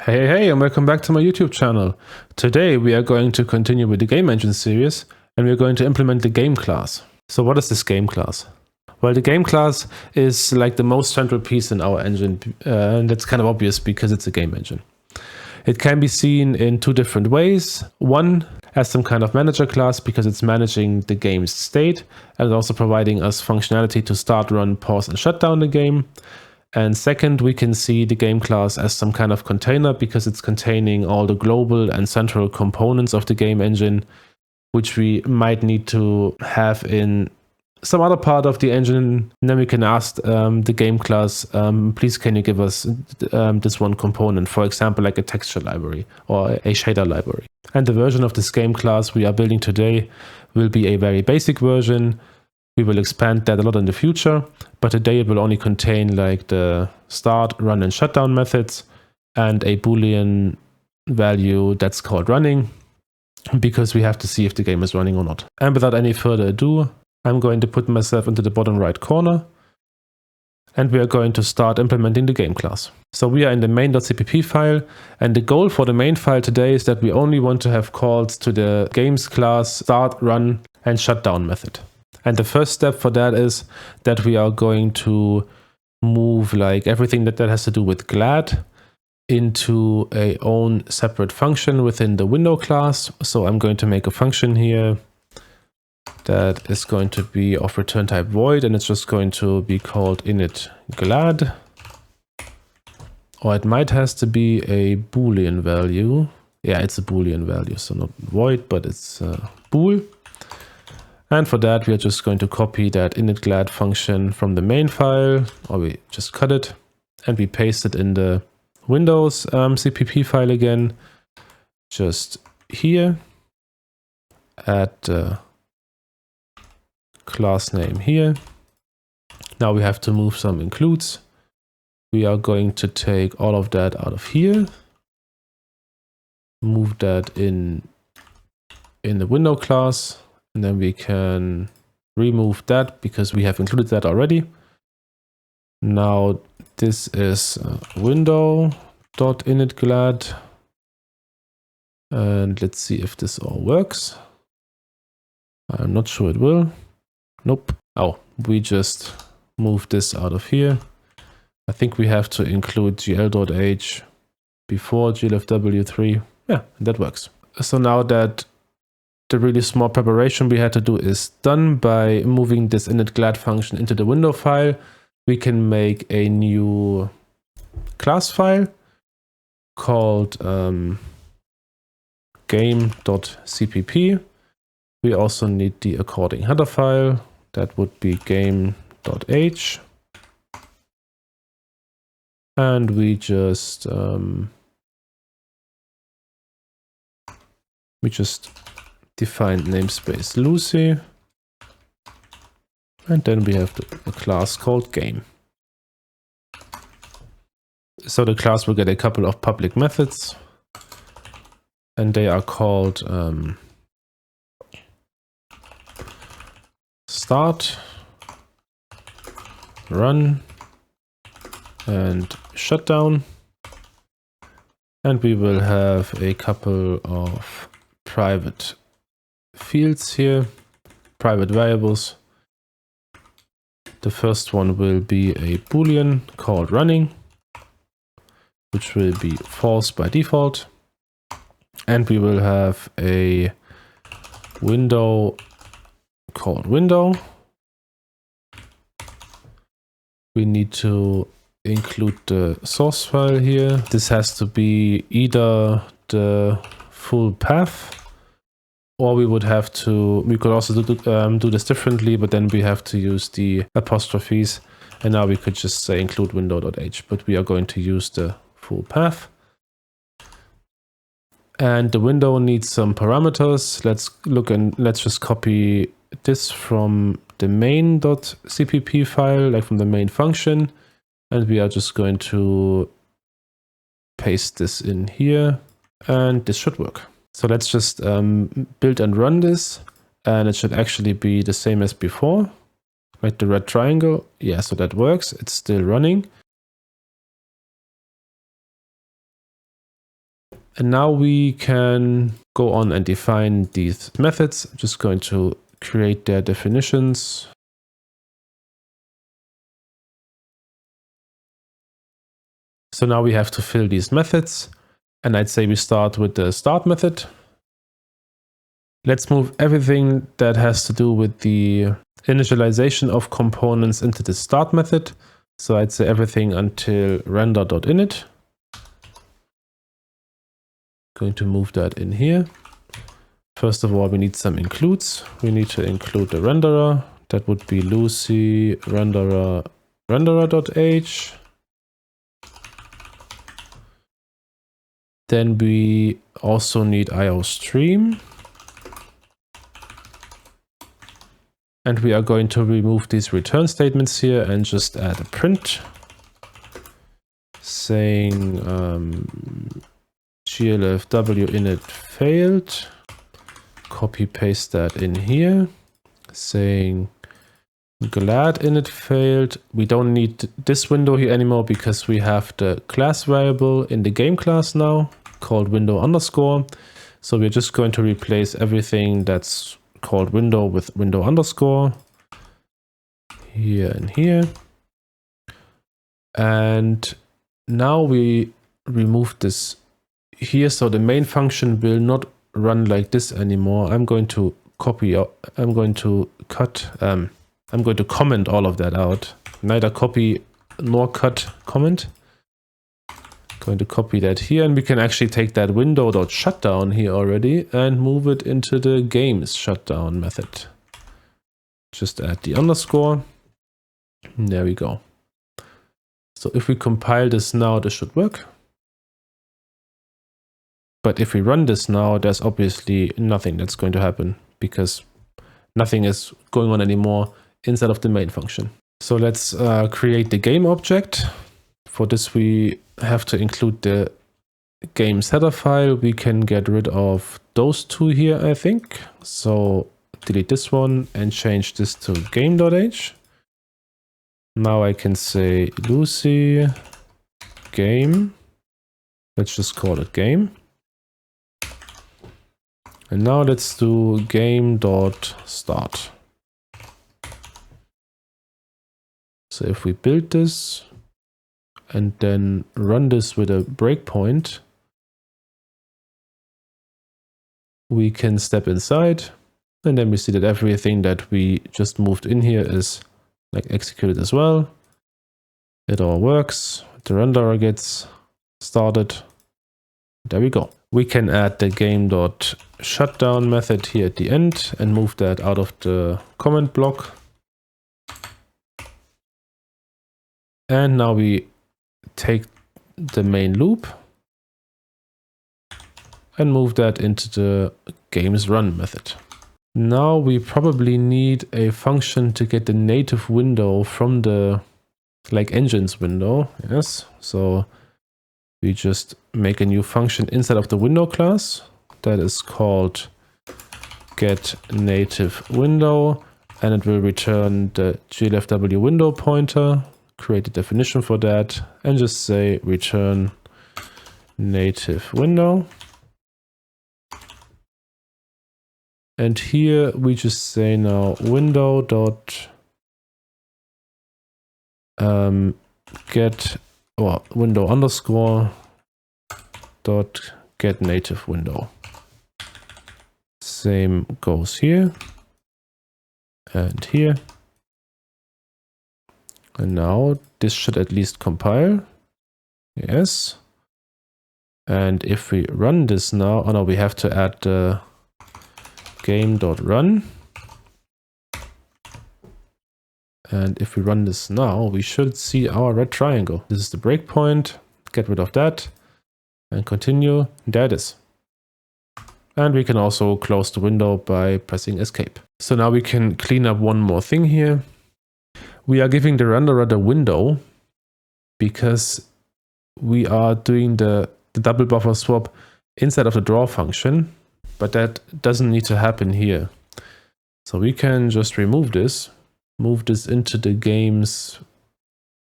Hey, and welcome back to my YouTube channel. Today we are going to continue with the game engine series, and we're going to implement the game class. So what is this game class? Well, the game class is like the most central piece in our engine, and that's kind of obvious because it's a game engine. It can be seen in two different ways. One, as some kind of manager class because it's managing the game's state and also providing us functionality to start, run, pause, and shut down the game. And second, we can see the game class as some kind of container because it's containing all the global and central components of the game engine, which we might need to have in some other part of the engine. And then we can ask the game class, please can you give us this one component, for example, like a texture library or a shader library. And the version of this game class we are building today will be a very basic version. We will expand that a lot in the future, but today it will only contain like the start, run, and shutdown methods and a Boolean value that's called running, because we have to see if the game is running or not. And without any further ado, I'm going to put myself into the bottom right corner, and we are going to start implementing the game class. So we are in the main.cpp file, and the goal for the main file today is that we only want to have calls to the games class start, run, and shutdown method. And the first step for that is that we are going to move like everything that has to do with glad into a own separate function within the window class. So I'm going to make a function here that is going to be of return type void, and it's just going to be called init glad. Or it might has to be a Boolean value. Yeah, it's a Boolean value, so not void, but it's bool. And for that, we are just going to copy that init glad function from the main file, or we just cut it, and we paste it in the Windows CPP file again, just here, add the class name here. Now we have to move some includes. We are going to take all of that out of here, move that in the window class. And then we can remove that because we have included that already. Now this is window.initGlad. And let's see if this all works. I'm not sure it will. Nope. Oh, we just moved this out of here. I think we have to include gl.h before glfw3. Yeah, that works. So now that the really small preparation we had to do is done by moving this initGlad function into the window file, we can make a new class file called game.cpp. We also need the according header file. That would be game.h. And we just define namespace Lucy, and then we have a class called game. So the class will get a couple of public methods, and they are called start, run, and shutdown. And we will have a couple of private fields here, private variables. The first one will be a Boolean called running, which will be false by default. And we will have a window called window. We need to include the source file here. This has to be either the full path, or we would have to, we could also do this differently, but then we have to use the apostrophes. And now we could just say include window.h, but we are going to use the full path. And the window needs some parameters. Let's just copy this from the main.cpp file, like from the main function. And we are just going to paste this in here, and this should work. So let's just build and run this, and it should actually be the same as before, like the red triangle. Yeah, so that works. It's still running. And now we can go on and define these methods. I'm just going to create their definitions. So now we have to fill these methods. And I'd say we start with the start method. Let's move everything that has to do with the initialization of components into the start method. So I'd say everything until render.init. Going to move that in here. First of all, we need some includes. We need to include the renderer. That would be Lucy renderer renderer.h. Then we also need IOStream. And we are going to remove these return statements here and just add a print saying glfw init failed. Copy paste that in here saying glad init failed. We don't need this window here anymore because we have the class variable in the game class now called window underscore. So we're just going to replace everything that's called window with window underscore here and here. And now we remove this here, so the main function will not run like this anymore. I'm going to comment all of that out. Neither copy nor cut comment. Going to copy that here, and we can actually take that window.shutdown here already and move it into the game's shutdown method. Just add the underscore. There we go. So if we compile this now, this should work. But if we run this now, there's obviously nothing that's going to happen because nothing is going on anymore inside of the main function. So let's create the game object. For this, we have to include the game's header file. We can get rid of those two here, I think. So delete this one and change this to game.h. Now I can say Lucy game. Let's just call it game. And now let's do game.start. So if we build this and then run this with a breakpoint, we can step inside and then we see that everything that we just moved in here is like executed as well. It all works. The renderer gets started. There we go. We can add the game.shutdown method here at the end and move that out of the comment block. And now we take the main loop and move that into the game's run method. Now we probably need a function to get the native window from the engines window. Yes. So we just make a new function inside of the window class that is called get native window, and it will return the glfw window pointer. Create a definition for that and just say return native window. And here we just say now window dot get or window underscore dot get native window. Same goes here and here. And now this should at least compile. Yes. And if we run this now, oh no, we have to add the game.run. And if we run this now, we should see our red triangle. This is the breakpoint. Get rid of that and continue. There it is. And we can also close the window by pressing escape. So now we can clean up one more thing here. We are giving the renderer the window because we are doing the double buffer swap inside of the draw function, but that doesn't need to happen here. So we can just remove this, move this into the game's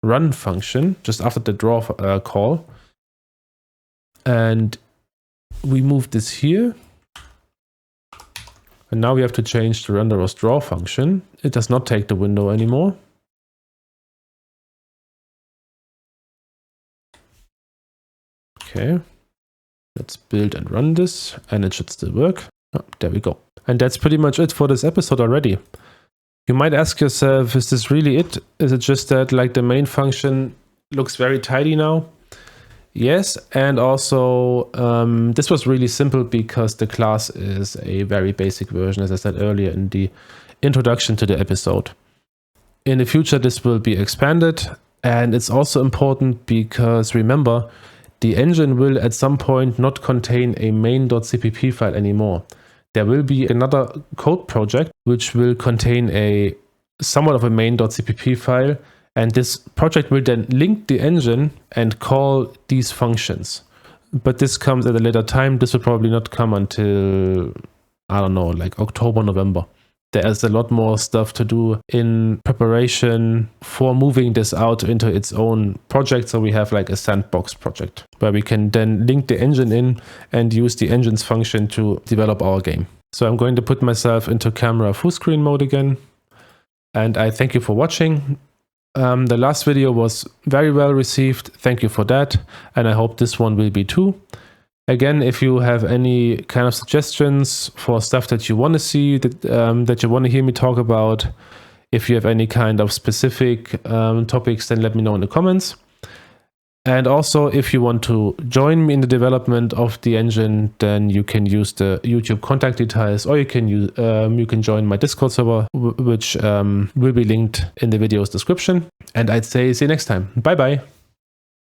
run function just after the draw call. And we move this here. And now we have to change the renderer's draw function. It does not take the window anymore. Okay, let's build and run this, and it should still work. Oh, there we go. And that's pretty much it for this episode already. You might ask yourself, is this really it? Is it just that like the main function looks very tidy now? Yes, and also this was really simple because the class is a very basic version, as I said earlier in the introduction to the episode. In the future, this will be expanded, and it's also important because remember, the engine will at some point not contain a main.cpp file anymore. There will be another code project which will contain a somewhat of a main.cpp file, and this project will then link the engine and call these functions. But this comes at a later time. This will probably not come until, I don't know, like October, November. There's a lot more stuff to do in preparation for moving this out into its own project. So we have like a sandbox project where we can then link the engine in and use the engine's function to develop our game. So I'm going to put myself into camera full screen mode again. And I thank you for watching. The last video was very well received. Thank you for that. And I hope this one will be too. Again, if you have any kind of suggestions for stuff that you want to see, that you want to hear me talk about, if you have any kind of specific topics, then let me know in the comments. And also, if you want to join me in the development of the engine, then you can use the YouTube contact details, or you can join my Discord server, which will be linked in the video's description. And I'd say see you next time. Bye bye.